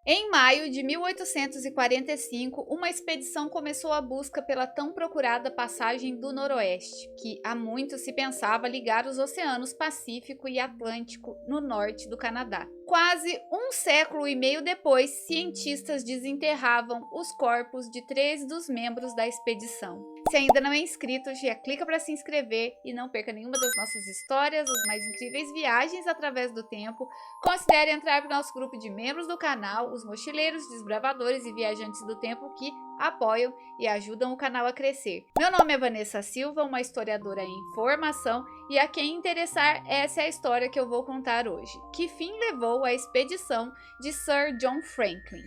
Em maio de 1845, uma expedição começou a busca pela tão procurada passagem do Noroeste, que há muito se pensava ligar os oceanos Pacífico e Atlântico no norte do Canadá. Quase um século e meio depois, cientistas desenterravam os corpos de 3 dos membros da expedição. Se ainda não é inscrito, já clica para se inscrever e não perca nenhuma das nossas histórias, as mais incríveis viagens através do tempo. Considere entrar para o nosso grupo de membros do canal, os mochileiros, desbravadores e viajantes do tempo que apoiam e ajudam o canal a crescer. Meu nome é Vanessa Silva, uma historiadora em formação, e a quem interessar, essa é a história que eu vou contar hoje. Que fim levou a expedição de Sir John Franklin?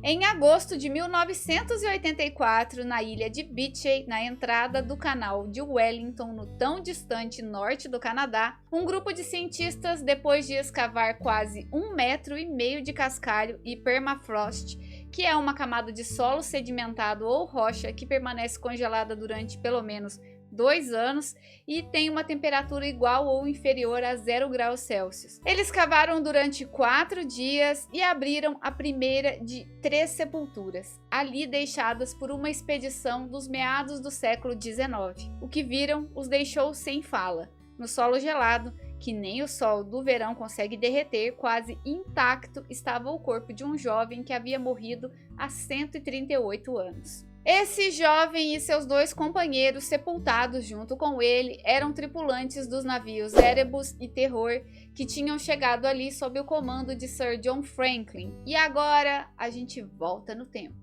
Em agosto de 1984, na ilha de Beechey, na entrada do canal de Wellington, no tão distante norte do Canadá, um grupo de cientistas, depois de escavar quase 1,5 metros de cascalho e permafrost, que é uma camada de solo sedimentado ou rocha que permanece congelada durante pelo menos 2 anos e tem uma temperatura igual ou inferior a 0 graus Celsius. Eles cavaram durante 4 dias e abriram a primeira de 3 sepulturas, ali deixadas por uma expedição dos meados do século XIX. O que viram os deixou sem fala. No solo gelado, que nem o sol do verão consegue derreter, quase intacto estava o corpo de um jovem que havia morrido há 138 anos. Esse jovem e seus 2 companheiros sepultados junto com ele eram tripulantes dos navios Erebus e Terror, que tinham chegado ali sob o comando de Sir John Franklin. E agora a gente volta no tempo.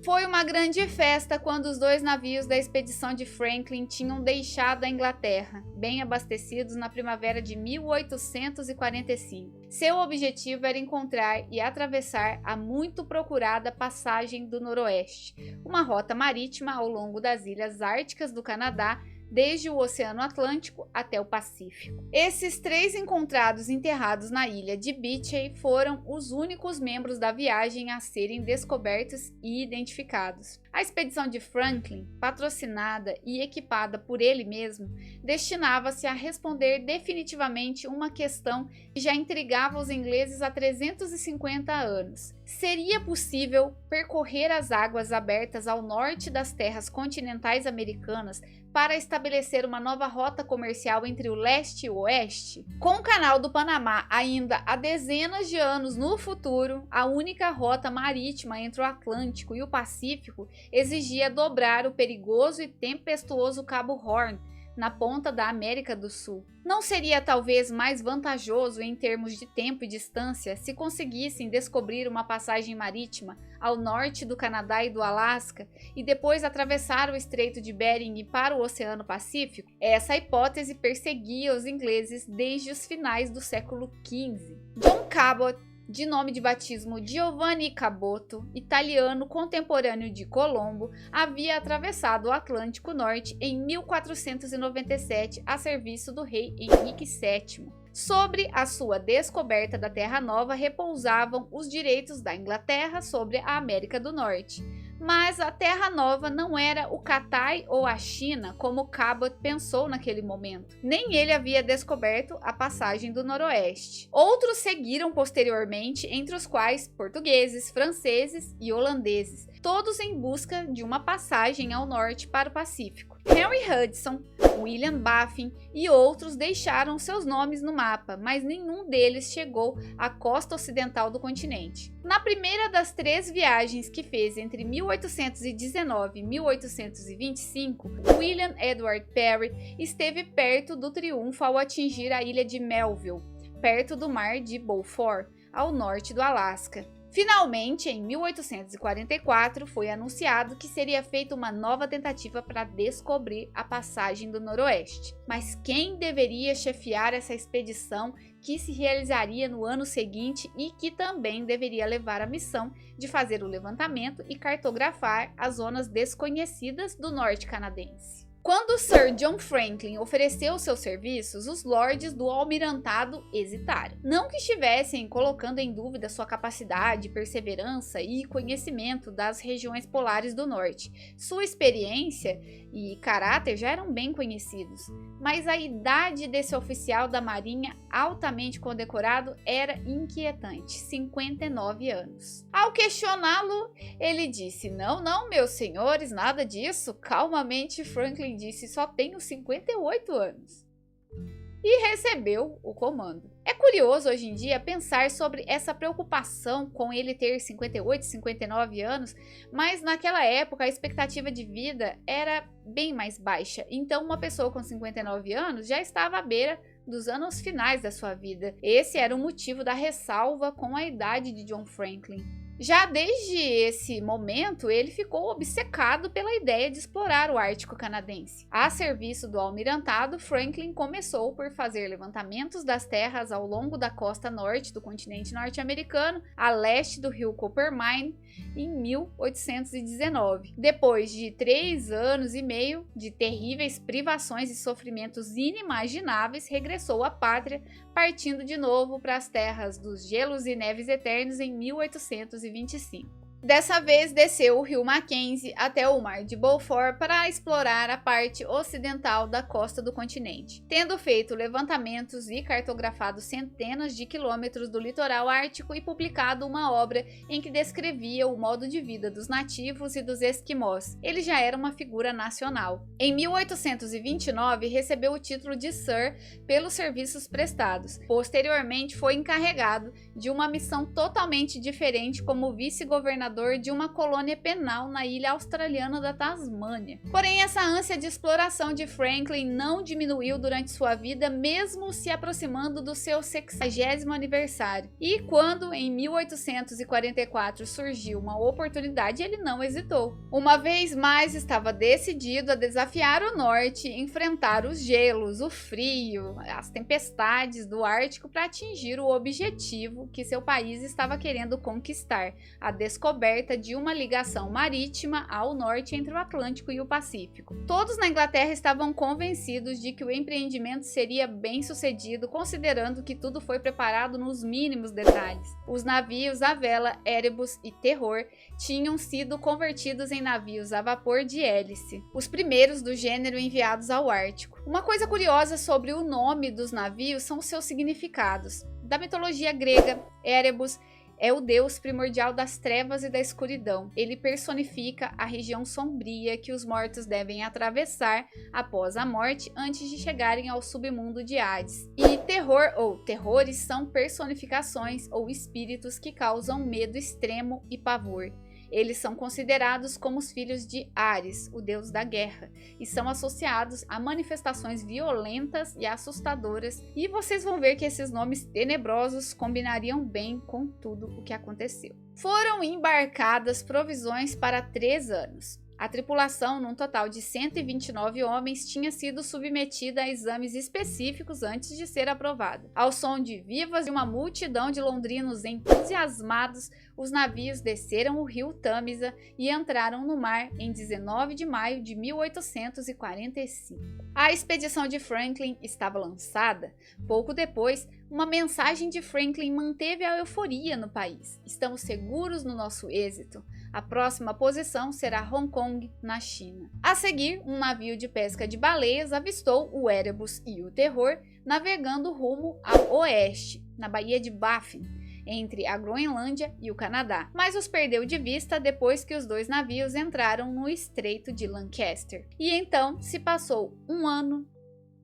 Foi uma grande festa quando os 2 navios da expedição de Franklin tinham deixado a Inglaterra, bem abastecidos na primavera de 1845. Seu objetivo era encontrar e atravessar a muito procurada passagem do Noroeste, uma rota marítima ao longo das ilhas árticas do Canadá, desde o Oceano Atlântico até o Pacífico. Esses 3 encontrados enterrados na ilha de Beechey foram os únicos membros da viagem a serem descobertos e identificados. A expedição de Franklin, patrocinada e equipada por ele mesmo, destinava-se a responder definitivamente uma questão que já intrigava os ingleses há 350 anos. Seria possível percorrer as águas abertas ao norte das terras continentais americanas para estabelecer uma nova rota comercial entre o leste e o oeste? Com o Canal do Panamá ainda há dezenas de anos no futuro, a única rota marítima entre o Atlântico e o Pacífico exigia dobrar o perigoso e tempestuoso Cabo Horn, na ponta da América do Sul. Não seria talvez mais vantajoso em termos de tempo e distância se conseguissem descobrir uma passagem marítima ao norte do Canadá e do Alasca e depois atravessar o Estreito de Bering para o Oceano Pacífico? Essa hipótese perseguia os ingleses desde os finais do século XV. John Cabot, de nome de batismo Giovanni Caboto, italiano contemporâneo de Colombo, havia atravessado o Atlântico Norte em 1497 a serviço do rei Henrique VII. Sobre a sua descoberta da Terra Nova repousavam os direitos da Inglaterra sobre a América do Norte. Mas a Terra Nova não era o Catai ou a China, como Cabot pensou naquele momento. Nem ele havia descoberto a passagem do Noroeste. Outros seguiram posteriormente, entre os quais portugueses, franceses e holandeses, todos em busca de uma passagem ao norte para o Pacífico. Henry Hudson, William Baffin e outros deixaram seus nomes no mapa, mas nenhum deles chegou à costa ocidental do continente. Na primeira das 3 viagens que fez entre 1819 e 1825, William Edward Parry esteve perto do triunfo ao atingir a ilha de Melville, perto do mar de Beaufort, ao norte do Alasca. Finalmente, em 1844, foi anunciado que seria feita uma nova tentativa para descobrir a passagem do Noroeste. Mas quem deveria chefiar essa expedição que se realizaria no ano seguinte e que também deveria levar a missão de fazer o levantamento e cartografar as zonas desconhecidas do norte canadense? Quando Sir John Franklin ofereceu seus serviços, os lords do almirantado hesitaram. Não que estivessem colocando em dúvida sua capacidade, perseverança e conhecimento das regiões polares do norte. Sua experiência e caráter já eram bem conhecidos, mas a idade desse oficial da marinha altamente condecorado era inquietante, 59 anos. Ao questioná-lo, ele disse: não, meus senhores, nada disso. Calmamente, Franklin disse: só tenho 58 anos. E recebeu o comando. É curioso hoje em dia pensar sobre essa preocupação com ele ter 58, 59 anos, mas naquela época a expectativa de vida era bem mais baixa. Então uma pessoa com 59 anos já estava à beira dos anos finais da sua vida. Esse era o motivo da ressalva com a idade de John Franklin. Já desde esse momento, ele ficou obcecado pela ideia de explorar o Ártico canadense. A serviço do almirantado, Franklin começou por fazer levantamentos das terras ao longo da costa norte do continente norte-americano, a leste do rio Coppermine, em 1819. Depois de 3 anos e meio de terríveis privações e sofrimentos inimagináveis, regressou à pátria, partindo de novo para as terras dos gelos e neves eternos em 1825. Dessa vez desceu o rio Mackenzie até o mar de Beaufort para explorar a parte ocidental da costa do continente, tendo feito levantamentos e cartografado centenas de quilômetros do litoral ártico e publicado uma obra em que descrevia o modo de vida dos nativos e dos esquimós. Ele já era uma figura nacional. Em 1829 recebeu o título de Sir pelos serviços prestados. Posteriormente foi encarregado de uma missão totalmente diferente como vice-governador de uma colônia penal na ilha australiana da Tasmânia. Porém, essa ânsia de exploração de Franklin não diminuiu durante sua vida, mesmo se aproximando do seu 60º aniversário. E quando, em 1844, surgiu uma oportunidade, ele não hesitou. Uma vez mais, estava decidido a desafiar o norte, enfrentar os gelos, o frio, as tempestades do Ártico para atingir o objetivo que seu país estava querendo conquistar, a descoberta de uma ligação marítima ao norte entre o Atlântico e o Pacífico. Todos na Inglaterra estavam convencidos de que o empreendimento seria bem sucedido, considerando que tudo foi preparado nos mínimos detalhes. Os navios à vela Erebus e Terror tinham sido convertidos em navios a vapor de hélice, os primeiros do gênero enviados ao Ártico. Uma coisa curiosa sobre o nome dos navios são os seus significados. Da mitologia grega, Erebus é o deus primordial das trevas e da escuridão. Ele personifica a região sombria que os mortos devem atravessar após a morte antes de chegarem ao submundo de Hades. E terror ou terrores são personificações ou espíritos que causam medo extremo e pavor. Eles são considerados como os filhos de Ares, o deus da guerra, e são associados a manifestações violentas e assustadoras, e vocês vão ver que esses nomes tenebrosos combinariam bem com tudo o que aconteceu. Foram embarcadas provisões para 3 anos. A tripulação, num total de 129 homens, tinha sido submetida a exames específicos antes de ser aprovada. Ao som de vivas de uma multidão de londrinos entusiasmados, os navios desceram o rio Tâmisa e entraram no mar em 19 de maio de 1845. A expedição de Franklin estava lançada. Pouco depois, uma mensagem de Franklin manteve a euforia no país. Estamos seguros no nosso êxito. A próxima posição será Hong Kong, na China. A seguir, um navio de pesca de baleias avistou o Erebus e o Terror navegando rumo ao oeste, na Baía de Baffin, entre a Groenlândia e o Canadá, mas os perdeu de vista depois que os 2 navios entraram no Estreito de Lancaster. E então se passou 1 ano,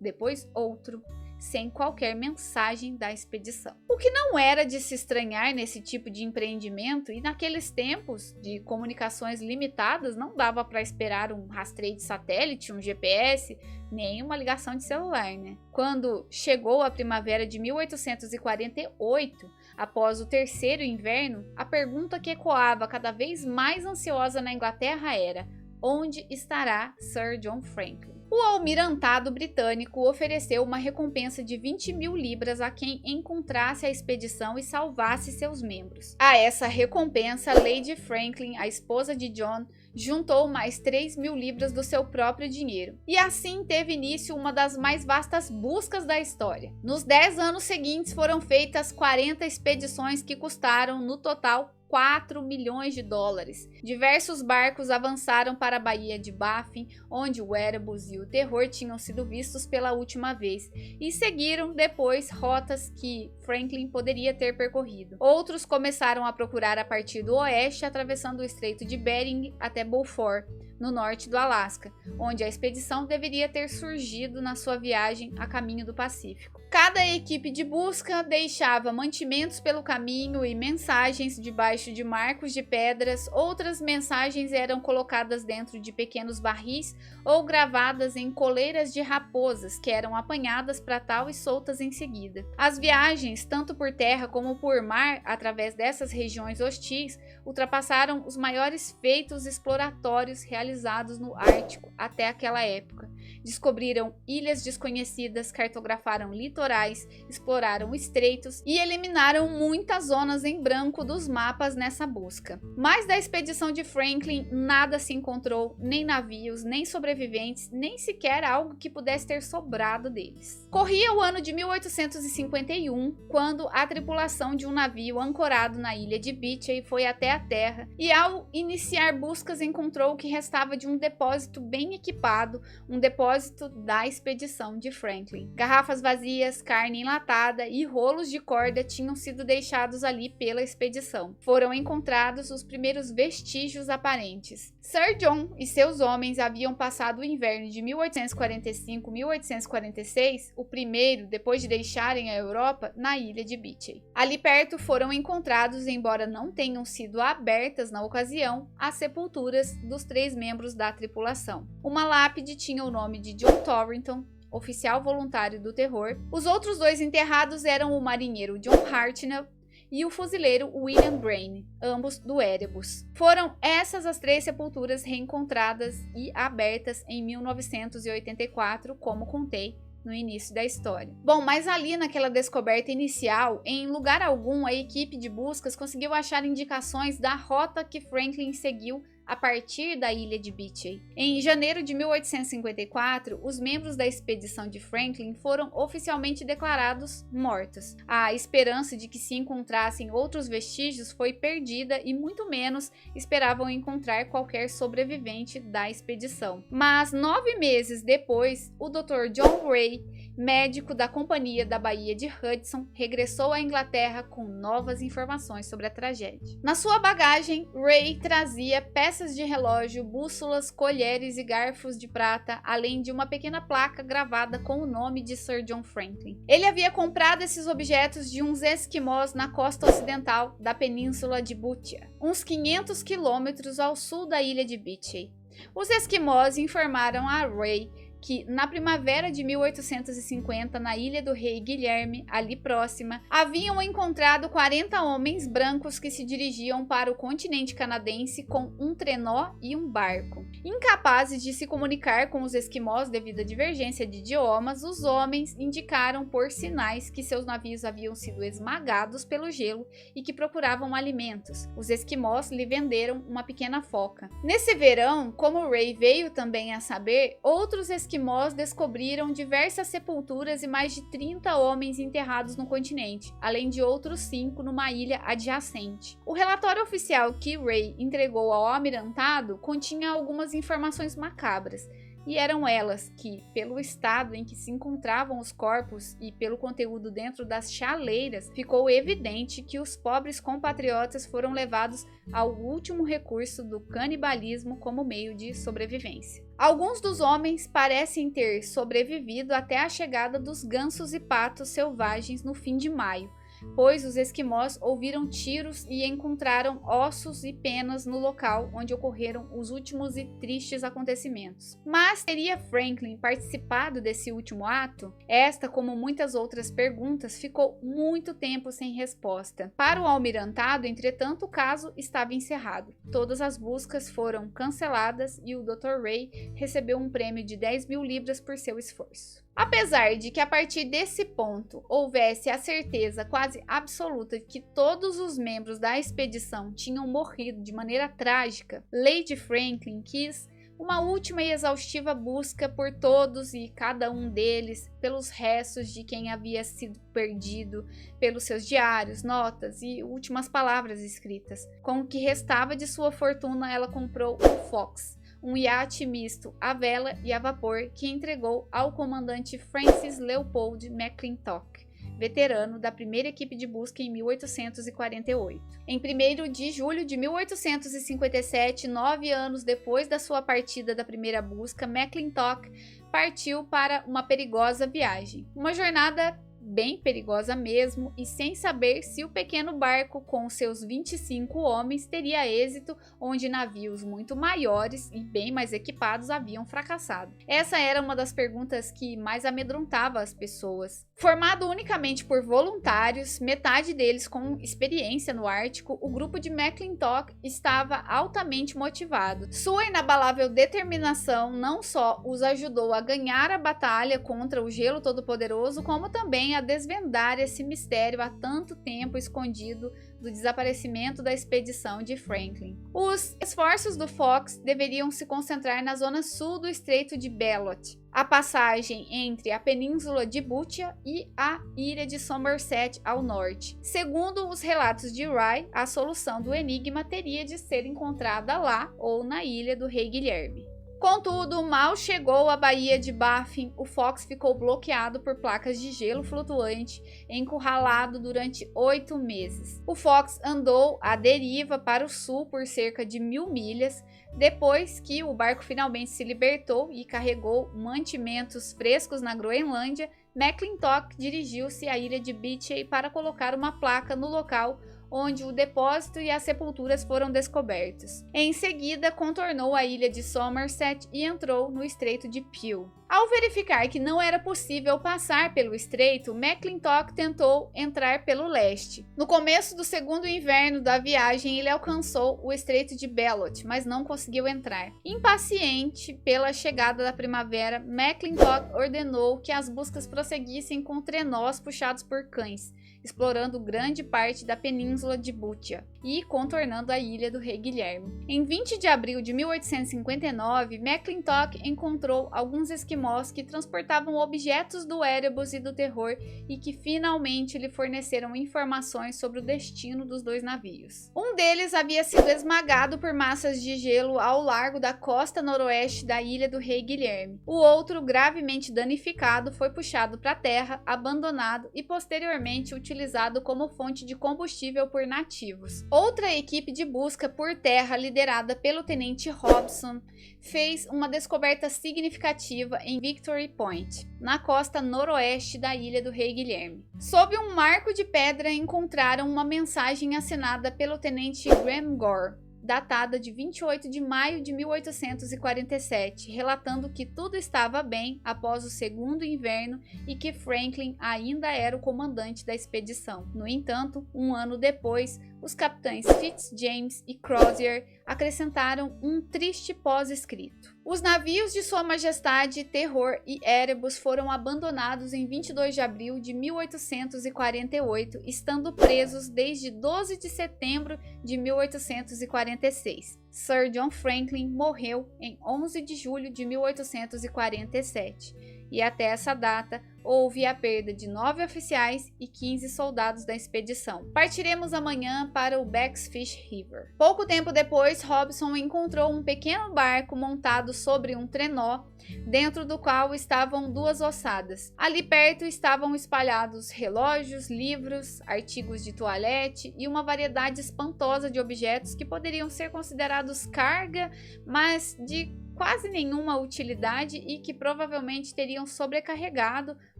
depois outro, sem qualquer mensagem da expedição. O que não era de se estranhar nesse tipo de empreendimento, e naqueles tempos de comunicações limitadas não dava para esperar um rastreio de satélite, um GPS, nem uma ligação de celular, né? Quando chegou a primavera de 1848, após o 3º inverno, a pergunta que ecoava cada vez mais ansiosa na Inglaterra era: onde estará Sir John Franklin? O almirantado britânico ofereceu uma recompensa de 20.000 libras a quem encontrasse a expedição e salvasse seus membros. A essa recompensa, Lady Franklin, a esposa de John, juntou mais 3.000 libras do seu próprio dinheiro. E assim teve início uma das mais vastas buscas da história. Nos 10 anos seguintes foram feitas 40 expedições que custaram, no total, 4 milhões de dólares. Diversos barcos avançaram para a Baía de Baffin, onde o Erebus e o Terror tinham sido vistos pela última vez, e seguiram depois rotas que Franklin poderia ter percorrido. Outros começaram a procurar a partir do oeste, atravessando o Estreito de Bering até Beaufort, no norte do Alasca, onde a expedição deveria ter surgido na sua viagem a caminho do Pacífico. Cada equipe de busca deixava mantimentos pelo caminho e mensagens debaixo de marcos de pedras. Outras mensagens eram colocadas dentro de pequenos barris ou gravadas em coleiras de raposas, que eram apanhadas para tal e soltas em seguida. As viagens, tanto por terra como por mar, através dessas regiões hostis, ultrapassaram os maiores feitos exploratórios realizados no Ártico até aquela época. Descobriram ilhas desconhecidas, cartografaram litorais, exploraram estreitos e eliminaram muitas zonas em branco dos mapas nessa busca. Mas da expedição de Franklin nada se encontrou, nem navios, nem sobreviventes, nem sequer algo que pudesse ter sobrado deles. Corria o ano de 1851, quando a tripulação de um navio ancorado na ilha de Beechey foi até a terra e, ao iniciar buscas, encontrou o que restava de um depósito bem equipado, um depósito da expedição de Franklin. Garrafas vazias, carne enlatada e rolos de corda tinham sido deixados ali pela expedição. Foram encontrados os primeiros vestígios aparentes. Sir John e seus homens haviam passado o inverno de 1845-1846, o primeiro depois de deixarem a Europa, na ilha de Beechey. Ali perto foram encontrados, embora não tenham sido abertas na ocasião, as sepulturas dos 3 membros da tripulação. Uma lápide tinha o nome de John Torrington, oficial voluntário do Terror. Os outros 2 enterrados eram o marinheiro John Hartnell e o fuzileiro William Braine, ambos do Erebus. Foram essas as 3 sepulturas reencontradas e abertas em 1984, como contei no início da história. Bom, mas ali naquela descoberta inicial, em lugar algum a equipe de buscas conseguiu achar indicações da rota que Franklin seguiu a partir da ilha de Beechey. Em janeiro de 1854, os membros da expedição de Franklin foram oficialmente declarados mortos. A esperança de que se encontrassem outros vestígios foi perdida e muito menos esperavam encontrar qualquer sobrevivente da expedição. Mas 9 meses depois, o Dr. John Ray, médico da Companhia da Baía de Hudson, regressou à Inglaterra com novas informações sobre a tragédia. Na sua bagagem, Ray trazia peças de relógio, bússolas, colheres e garfos de prata, além de uma pequena placa gravada com o nome de Sir John Franklin. Ele havia comprado esses objetos de uns esquimós na costa ocidental da península de Boothia, uns 500 quilômetros ao sul da ilha de Beechey. Os esquimós informaram a Ray que, na primavera de 1850, na ilha do rei Guilherme, ali próxima, haviam encontrado 40 homens brancos que se dirigiam para o continente canadense com um trenó e um barco. Incapazes de se comunicar com os esquimós devido à divergência de idiomas, os homens indicaram por sinais que seus navios haviam sido esmagados pelo gelo e que procuravam alimentos. Os esquimós lhe venderam uma pequena foca. Nesse verão, como Ray veio também a saber, outros esquimós descobriram diversas sepulturas e mais de 30 homens enterrados no continente, além de outros 5 numa ilha adjacente. O relatório oficial que Ray entregou ao almirantado continha algumas informações macabras, e eram elas que, pelo estado em que se encontravam os corpos e pelo conteúdo dentro das chaleiras, ficou evidente que os pobres compatriotas foram levados ao último recurso do canibalismo como meio de sobrevivência. Alguns dos homens parecem ter sobrevivido até a chegada dos gansos e patos selvagens no fim de maio, pois os esquimós ouviram tiros e encontraram ossos e penas no local onde ocorreram os últimos e tristes acontecimentos. Mas teria Franklin participado desse último ato? Esta, como muitas outras perguntas, ficou muito tempo sem resposta. Para o almirantado, entretanto, o caso estava encerrado. Todas as buscas foram canceladas e o Dr. Ray recebeu um prêmio de 10.000 libras por seu esforço. Apesar de que a partir desse ponto houvesse a certeza quase absoluta de que todos os membros da expedição tinham morrido de maneira trágica, Lady Franklin quis uma última e exaustiva busca por todos e cada um deles, pelos restos de quem havia sido perdido, pelos seus diários, notas e últimas palavras escritas. Com o que restava de sua fortuna, ela comprou o Fox, um iate misto a vela e a vapor, que entregou ao comandante Francis Leopold McClintock, veterano da primeira equipe de busca em 1848. Em 1º de julho de 1857, 9 anos depois da sua partida da primeira busca, McClintock partiu para uma perigosa viagem. Uma jornada bem perigosa mesmo, e sem saber se o pequeno barco com seus 25 homens teria êxito, onde navios muito maiores e bem mais equipados haviam fracassado. Essa era uma das perguntas que mais amedrontava as pessoas. Formado unicamente por voluntários, metade deles com experiência no Ártico, o grupo de McClintock estava altamente motivado. Sua inabalável determinação não só os ajudou a ganhar a batalha contra o gelo todo-poderoso, como também a desvendar esse mistério há tanto tempo escondido do desaparecimento da expedição de Franklin. Os esforços do Fox deveriam se concentrar na zona sul do Estreito de Bellot, a passagem entre a península de Boothia e a ilha de Somerset ao norte. Segundo os relatos de Rye, a solução do enigma teria de ser encontrada lá ou na ilha do Rei Guilherme. Contudo, mal chegou à Baía de Baffin, o Fox ficou bloqueado por placas de gelo flutuante, encurralado durante 8 meses. O Fox andou à deriva para o sul por cerca de 1000 milhas, depois que o barco finalmente se libertou e carregou mantimentos frescos na Groenlândia. McClintock dirigiu-se à ilha de Beechey para colocar uma placa no local onde o depósito e as sepulturas foram descobertos. Em seguida, contornou a ilha de Somerset e entrou no Estreito de Peel. Ao verificar que não era possível passar pelo estreito, McClintock tentou entrar pelo leste. No começo do segundo inverno da viagem, ele alcançou o Estreito de Bellot, mas não conseguiu entrar. Impaciente pela chegada da primavera, McClintock ordenou que as buscas prosseguissem com trenós puxados por cães, explorando grande parte da península de Boothia e contornando a ilha do Rei Guilherme. Em 20 de abril de 1859, McClintock encontrou alguns esquimós que transportavam objetos do Erebus e do Terror e que finalmente lhe forneceram informações sobre o destino dos 2 navios. Um deles havia sido esmagado por massas de gelo ao largo da costa noroeste da ilha do Rei Guilherme. O outro, gravemente danificado, foi puxado para a terra, abandonado e posteriormente utilizado como fonte de combustível por nativos. Outra equipe de busca por terra, liderada pelo tenente Hobson, fez uma descoberta significativa em Victory Point, na costa noroeste da ilha do Rei Guilherme. Sob um marco de pedra, encontraram uma mensagem assinada pelo tenente Graham Gore, datada de 28 de maio de 1847, relatando que tudo estava bem após o segundo inverno e que Franklin ainda era o comandante da expedição. No entanto, um ano depois, os capitães Fitzjames e Crozier acrescentaram um triste pós-escrito. Os navios de Sua Majestade Terror e Erebus foram abandonados em 22 de abril de 1848, estando presos desde 12 de setembro de 1846. Sir John Franklin morreu em 11 de julho de 1847, e até essa data houve a perda de 9 oficiais e 15 soldados da expedição. Partiremos amanhã para o Backfish River. Pouco tempo depois, Hobson encontrou um pequeno barco montado sobre um trenó, dentro do qual estavam 2 ossadas. Ali perto estavam espalhados relógios, livros, artigos de toalete e uma variedade espantosa de objetos que poderiam ser considerados carga, mas de quase nenhuma utilidade e que provavelmente teriam sobrecarregado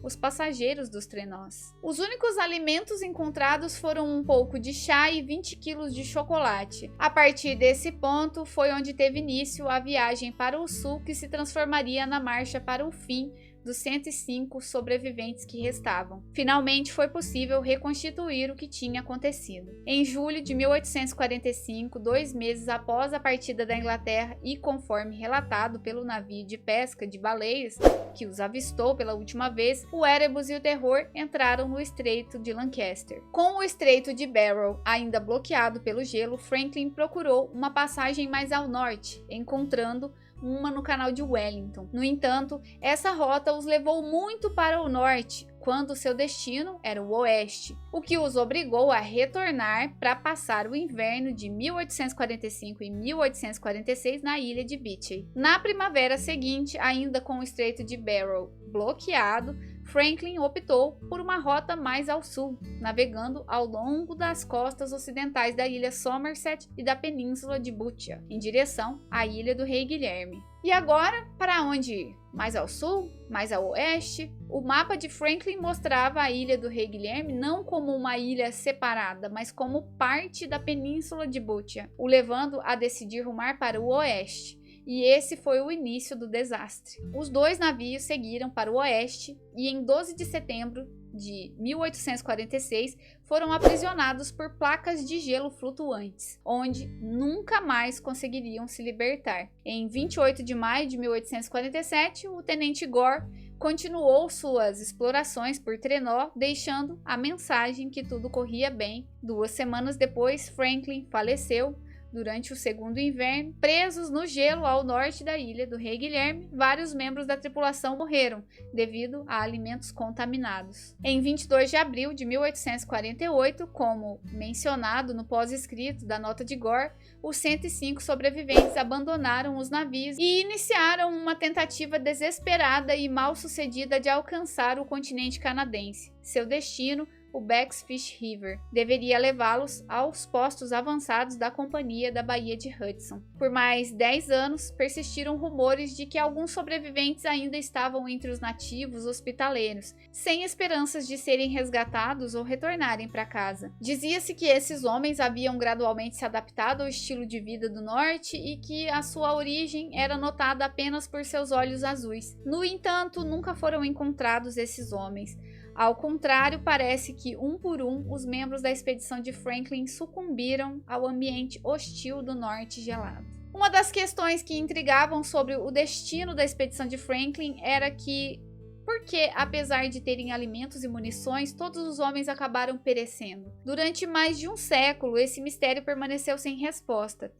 os passageiros dos trenós. Os únicos alimentos encontrados foram um pouco de chá e 20 quilos de chocolate. A partir desse ponto foi onde teve início a viagem para o sul, que se transformaria na marcha para o fim dos 105 sobreviventes que restavam. Finalmente foi possível reconstituir o que tinha acontecido. Em julho de 1845, 2 meses após a partida da Inglaterra e conforme relatado pelo navio de pesca de baleias, que os avistou pela última vez, o Erebus e o Terror entraram no Estreito de Lancaster. Com o Estreito de Barrow ainda bloqueado pelo gelo, Franklin procurou uma passagem mais ao norte, encontrando uma no canal de Wellington. No entanto, essa rota os levou muito para o norte, quando seu destino era o oeste, o que os obrigou a retornar para passar o inverno de 1845 e 1846 na ilha de Beechey. Na primavera seguinte, ainda com o Estreito de Barrow bloqueado, Franklin optou por uma rota mais ao sul, navegando ao longo das costas ocidentais da ilha Somerset e da península de Boothia, em direção à ilha do Rei Guilherme. E agora, para onde ir? Mais ao sul? Mais ao oeste? O mapa de Franklin mostrava a ilha do Rei Guilherme não como uma ilha separada, mas como parte da península de Boothia, o levando a decidir rumar para o oeste. E esse foi o início do desastre. Os 2 navios seguiram para o oeste e em 12 de setembro de 1846 foram aprisionados por placas de gelo flutuantes, onde nunca mais conseguiriam se libertar. Em 28 de maio de 1847, o tenente Gore continuou suas explorações por trenó, deixando a mensagem que tudo corria bem. 2 semanas depois, Franklin faleceu durante o segundo inverno. Presos no gelo ao norte da ilha do Rei Guilherme, vários membros da tripulação morreram devido a alimentos contaminados. Em 22 de abril de 1848, como mencionado no pós-escrito da nota de Gore, os 105 sobreviventes abandonaram os navios e iniciaram uma tentativa desesperada e mal sucedida de alcançar o continente canadense. Seu destino, o Backfish River, deveria levá-los aos postos avançados da Companhia da Baía de Hudson. Por mais 10 anos, persistiram rumores de que alguns sobreviventes ainda estavam entre os nativos hospitaleiros, sem esperanças de serem resgatados ou retornarem para casa. Dizia-se que esses homens haviam gradualmente se adaptado ao estilo de vida do norte e que a sua origem era notada apenas por seus olhos azuis. No entanto, nunca foram encontrados esses homens. Ao contrário, parece que, um por um, os membros da expedição de Franklin sucumbiram ao ambiente hostil do norte gelado. Uma das questões que intrigavam sobre o destino da expedição de Franklin era que, porque, apesar de terem alimentos e munições, todos os homens acabaram perecendo. Durante mais de um século, esse mistério permaneceu sem resposta.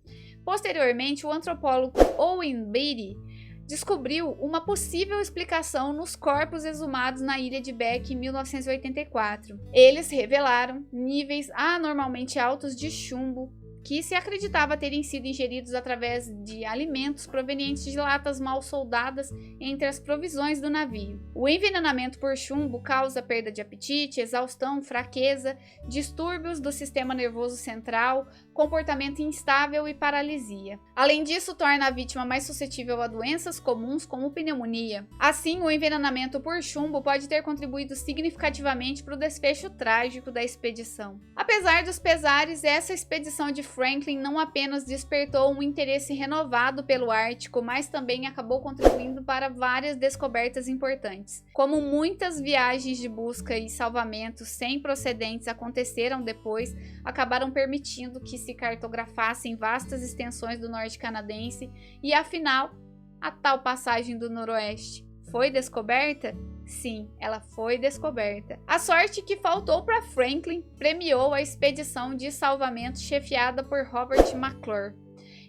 Posteriormente, o antropólogo Owen Beatty descobriu uma possível explicação nos corpos exumados na ilha de Beck em 1984. Eles revelaram níveis anormalmente altos de chumbo que se acreditava terem sido ingeridos através de alimentos provenientes de latas mal soldadas entre as provisões do navio. O envenenamento por chumbo causa perda de apetite, exaustão, fraqueza, distúrbios do sistema nervoso central, comportamento instável e paralisia. Além disso, torna a vítima mais suscetível a doenças comuns como pneumonia. Assim, o envenenamento por chumbo pode ter contribuído significativamente para o desfecho trágico da expedição. Apesar dos pesares, essa expedição de Franklin não apenas despertou um interesse renovado pelo Ártico, mas também acabou contribuindo para várias descobertas importantes. Como muitas viagens de busca e salvamento sem procedentes aconteceram depois, acabaram permitindo que se cartografassem vastas extensões do norte canadense e, afinal, a tal passagem do noroeste foi descoberta? Sim, ela foi descoberta. A sorte que faltou para Franklin premiou a expedição de salvamento chefiada por Robert McClure.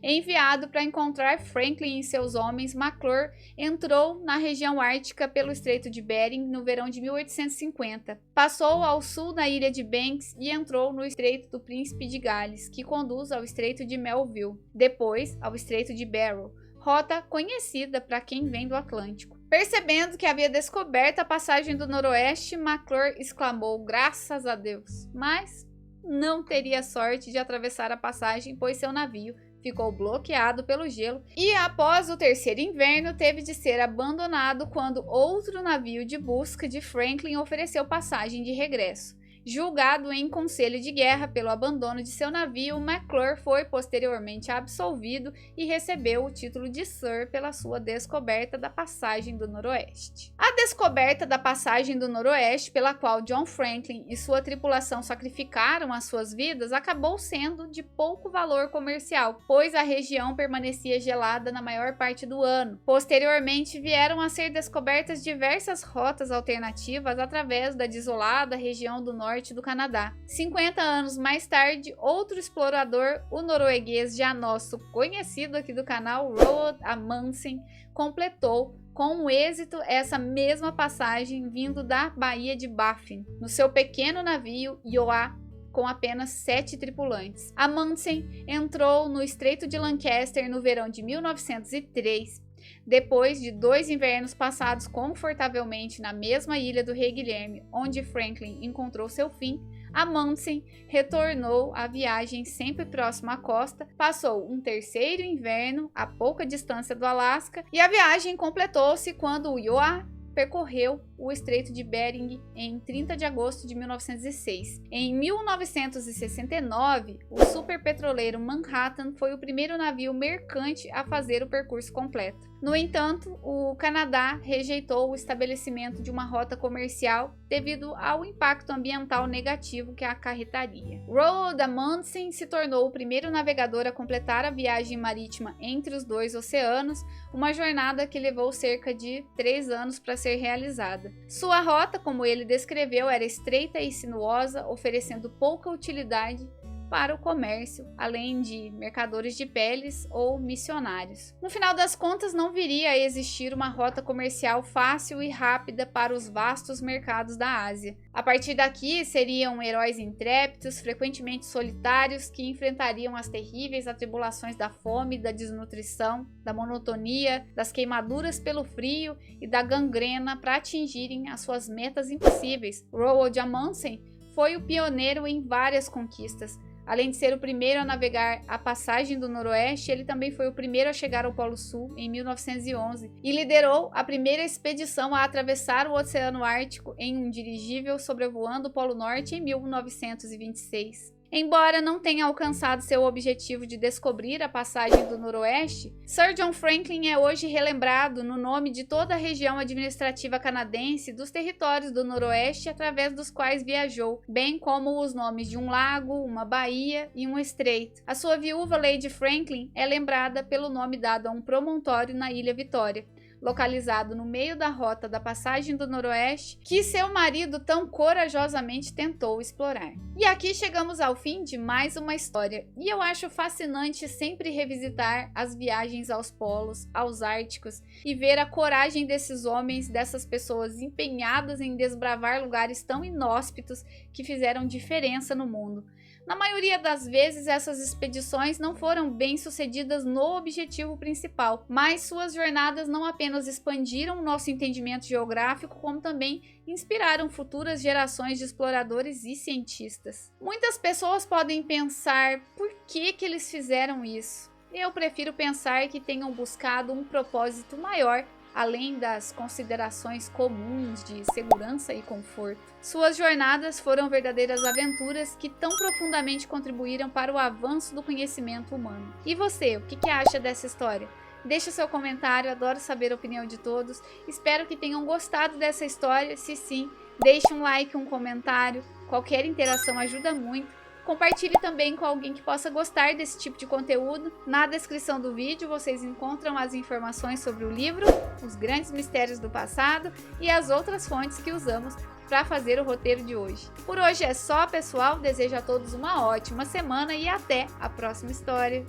Enviado para encontrar Franklin e seus homens, McClure entrou na região ártica pelo Estreito de Bering no verão de 1850. Passou ao sul da ilha de Banks e entrou no Estreito do Príncipe de Gales, que conduz ao Estreito de Melville, depois ao Estreito de Barrow, rota conhecida para quem vem do Atlântico. Percebendo que havia descoberto a passagem do noroeste, McClure exclamou graças a Deus, mas não teria sorte de atravessar a passagem, pois seu navio ficou bloqueado pelo gelo e, após o terceiro inverno, teve de ser abandonado quando outro navio de busca de Franklin ofereceu passagem de regresso. Julgado em conselho de guerra pelo abandono de seu navio, McClure foi posteriormente absolvido e recebeu o título de Sir pela sua descoberta da Passagem do Noroeste. A descoberta da Passagem do Noroeste, pela qual John Franklin e sua tripulação sacrificaram as suas vidas, acabou sendo de pouco valor comercial, pois a região permanecia gelada na maior parte do ano. Posteriormente, vieram a ser descobertas diversas rotas alternativas através da desolada região do norte do Canadá. 50 anos mais tarde, outro explorador, o norueguês já nosso conhecido aqui do canal, Roald Amundsen, completou com êxito essa mesma passagem vindo da Baía de Baffin, no seu pequeno navio Iowa, com apenas 7 tripulantes. Amundsen entrou no Estreito de Lancaster no verão de 1903, depois de 2 invernos passados confortavelmente na mesma ilha do Rei Guilherme, onde Franklin encontrou seu fim. Amundsen retornou à viagem sempre próximo à costa, passou um 3º inverno a pouca distância do Alasca e a viagem completou-se quando o Iowa percorreu o Estreito de Bering em 30 de agosto de 1906. Em 1969, o superpetroleiro Manhattan foi o primeiro navio mercante a fazer o percurso completo. No entanto, o Canadá rejeitou o estabelecimento de uma rota comercial devido ao impacto ambiental negativo que acarretaria. Roald Amundsen se tornou o primeiro navegador a completar a viagem marítima entre os 2 oceanos, uma jornada que levou cerca de 3 anos para ser realizada. Sua rota, como ele descreveu, era estreita e sinuosa, oferecendo pouca utilidade para o comércio, além de mercadores de peles ou missionários. No final das contas, não viria a existir uma rota comercial fácil e rápida para os vastos mercados da Ásia. A partir daqui, seriam heróis intrépidos, frequentemente solitários, que enfrentariam as terríveis atribulações da fome, da desnutrição, da monotonia, das queimaduras pelo frio e da gangrena para atingirem as suas metas impossíveis. Roald Amundsen foi o pioneiro em várias conquistas. Além de ser o primeiro a navegar a Passagem do Noroeste, ele também foi o primeiro a chegar ao Polo Sul em 1911 e liderou a primeira expedição a atravessar o Oceano Ártico em um dirigível sobrevoando o Polo Norte em 1926. Embora não tenha alcançado seu objetivo de descobrir a Passagem do Noroeste, Sir John Franklin é hoje relembrado no nome de toda a região administrativa canadense dos territórios do Noroeste através dos quais viajou, bem como os nomes de um lago, uma baía e um estreito. A sua viúva Lady Franklin é lembrada pelo nome dado a um promontório na Ilha Vitória, localizado no meio da rota da Passagem do Noroeste, que seu marido tão corajosamente tentou explorar. E aqui chegamos ao fim de mais uma história, e eu acho fascinante sempre revisitar as viagens aos polos, aos árticos, e ver a coragem desses homens, dessas pessoas empenhadas em desbravar lugares tão inóspitos que fizeram diferença no mundo. Na maioria das vezes, essas expedições não foram bem-sucedidas no objetivo principal, mas suas jornadas não apenas expandiram o nosso entendimento geográfico, como também inspiraram futuras gerações de exploradores e cientistas. Muitas pessoas podem pensar por que eles fizeram isso. Eu prefiro pensar que tenham buscado um propósito maior, além das considerações comuns de segurança e conforto. Suas jornadas foram verdadeiras aventuras que tão profundamente contribuíram para o avanço do conhecimento humano. E você, o que acha dessa história? Deixe o seu comentário, adoro saber a opinião de todos. Espero que tenham gostado dessa história. Se sim, deixe um like, um comentário. Qualquer interação ajuda muito. Compartilhe também com alguém que possa gostar desse tipo de conteúdo. Na descrição do vídeo vocês encontram as informações sobre o livro, os grandes mistérios do passado e as outras fontes que usamos para fazer o roteiro de hoje. Por hoje é só, pessoal. Desejo a todos uma ótima semana e até a próxima história.